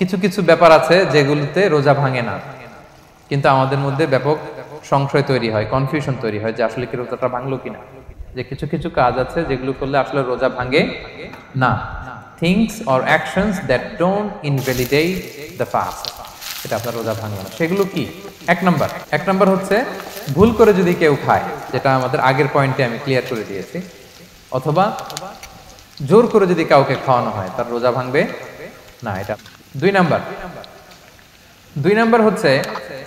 কিছু কিছু ব্যাপার আছে যেগুলোতে রোজা ভাঙে না, কিন্তু আমাদের মধ্যে ব্যাপক সংশয় তৈরি হয়, কনফিউশন তৈরি হয় যে আসলে কি রোজাটা ভাঙলো কিনা। যে কিছু কিছু কাজ আছে যেগুলো করলে আসলে রোজা ভাঙে না। Things or actions that don't invalidate the fast, এটা আপনার রোজা ভাঙবে না। সেগুলো কি? এক নাম্বার হচ্ছে ভুল করে যদি কেউ খায়, যেটা আমাদের আগের পয়েন্টে আমি ক্লিয়ার করে দিয়েছি, অথবা জোর করে যদি কাউকে খাওয়ানো হয়, তার রোজা ভাঙবে না। এটা দুই নাম্বার হচ্ছে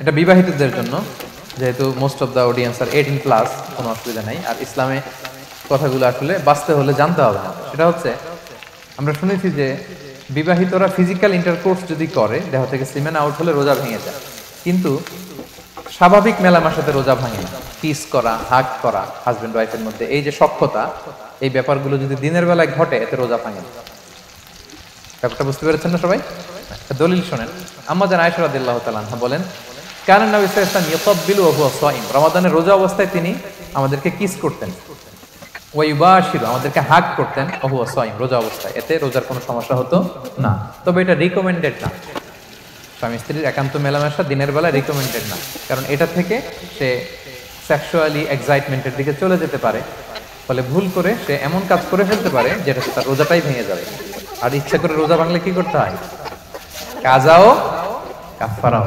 এটা বিবাহিতদের জন্য, যেহেতু মোস্ট অফ দ্য অডিয়েন্স আর 18+, কোনো অসুবিধা নাই। আর ইসলামে কথাগুলো আসলে বাঁচতে হলে জানতে হবে না। সেটা হচ্ছে আমরা শুনেছি যে বিবাহিতরা ফিজিক্যাল ইন্টারকোর্স যদি করে, দেহ থেকে সিমেন আউট হলে রোজা ভেঙে যায়, কিন্তু স্বাভাবিক মেলামেশাতে রোজা ভাঙে না। কিস করা, হাগ করা হাজবেন্ড ওয়াইফের মধ্যে, এই যে সখ্যতা, এই ব্যাপারগুলো যদি দিনের বেলায় ঘটে, এতে রোজা ভাঙে না। ব্যাপারটা বুঝতে পেরেছেন না সবাই? দলিল শোনেন। আম্মা জান আয়েশা রাদিয়াল্লাহু তাআলা আনহা বলেন, কানা নবী সাল্লাল্লাহু আলাইহি ওয়াসাল্লাম ইয়াতাব্বিলু ওয়া হুয়া সাইম, রমাদানের রোজা অবস্থায় তিনি আমাদেরকে কিস করতেন, ওয়া ইউবাশিরু, আমাদেরকে হাগ করতেন, ওয়া হুয়া সাইম, রোজা অবস্থায়। এতে রোজার কোনো সমস্যা হতো না। তবে এটা রিকমেন্ডেড না, স্বামী স্ত্রীর একান্ত মেলামেশা দিনের বেলা রিকমেন্ডেড না, কারণ এটা থেকে সে সেক্সুয়ালি এক্সাইটমেন্টের দিকে চলে যেতে পারে। ফলে ভুল করে সে এমন কাজ করে ফেলতে পারে যেটা তার রোজাটাই ভেঙে যাবে। আর ইচ্ছা করে রোজা ভাঙলে কি করতে হয়? কাজাও কাফারাও,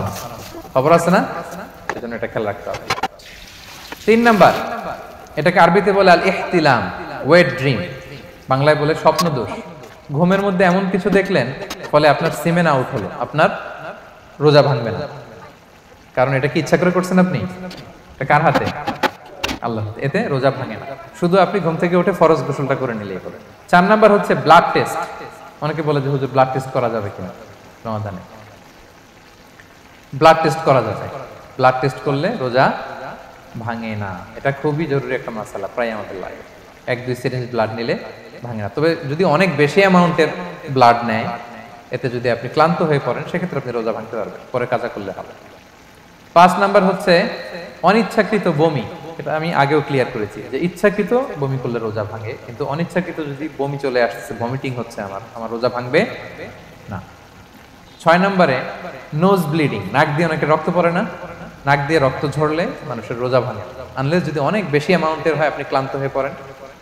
খবর আছে না? সেজন্য এটা খেয়াল রাখতে হবে। 3 নাম্বার, এটাকে আরবিতে বলে আল ইহতিলাম, ওয়েট ড্রিম, বাংলায় বলে স্বপ্ন দোষ। ঘুমের মধ্যে এমন কিছু দেখলেন, ফলে আপনার সিমেন আউট হলো, আপনার রোজা ভাঙবে না। কারণ এটা কি ইচ্ছা করে করছেন আপনি? এটা কার হাতে? আল্লাহ হাতে। এতে রোজা ভাঙে না, শুধু আপনি ঘুম থেকে উঠে ফরজ গোসলটা করে নিলেই হবে। 4 নাম্বার হচ্ছে ব্লাড টেস্ট। অনেকে বলে যে হুজুর ব্লাড টেস্ট করা যাবে কিনা রমাদানে? ব্লাড টেস্ট করা যাবে। ব্লাড টেস্ট করলে রোজা ভাঙে না। এটা খুবই জরুরি একটা মাসালা, প্রায় আমাদের লাগে। 1-2 সিরিঞ্জ ব্লাড নিলে ভাঙে না। তবে যদি অনেক বেশি অ্যামাউন্টের ব্লাড নেয়, এতে যদি আপনি ক্লান্ত হয়ে পড়েন, সেক্ষেত্রে আপনি রোজা ভাঙতে পারবেন, পরে কাজা করলে হবে। 5 নাম্বার হচ্ছে অনিচ্ছাকৃত বমি। এটা আমি আগেও ক্লিয়ার করেছি যে ইচ্ছাকৃত বমি করলে রোজা ভাঙে, কিন্তু অনিচ্ছাকৃত যদি বমি চলে আসছে, ভমিটিং হচ্ছে, আমার রোজা ভাঙবে না। 6 নম্বরে নোজ ব্লিডিং, নাক দিয়ে অনেকে রক্ত পড়ে না, নাক দিয়ে রক্ত ঝরলে মানুষের রোজা ভাঙে, আনলেস যদি অনেক বেশি অ্যামাউন্টের হয়, আপনি ক্লান্ত হয়ে পড়েন,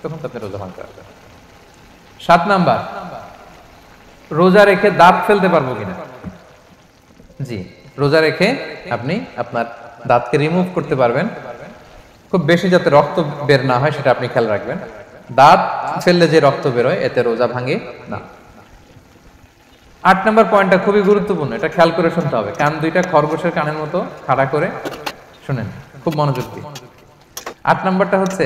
তখন তো আপনি রোজা ভাঙতে পারবেন। 7 নাম্বার, রোজা রেখে দাঁত ফেলতে পারবো কিনা? জি, রোজা রেখে আপনি আপনার দাঁতকে রিমুভ করতে পারবেন, খুব বেশি যাতে রক্ত বের না হয় সেটা আপনি খেয়াল রাখবেন। দাঁত ফেললে যে রক্ত বেরোয়, এতে রোজা ভাঙে না। 8 নম্বর পয়েন্টটা খুবই গুরুত্বপূর্ণ, এটা খেয়াল করে শুনতে হবে। কান দুইটা খরগোশের কানের মতো খাড়া করে শুনেন, খুব মনোযোগ দিয়ে। 8 নম্বরটা হচ্ছে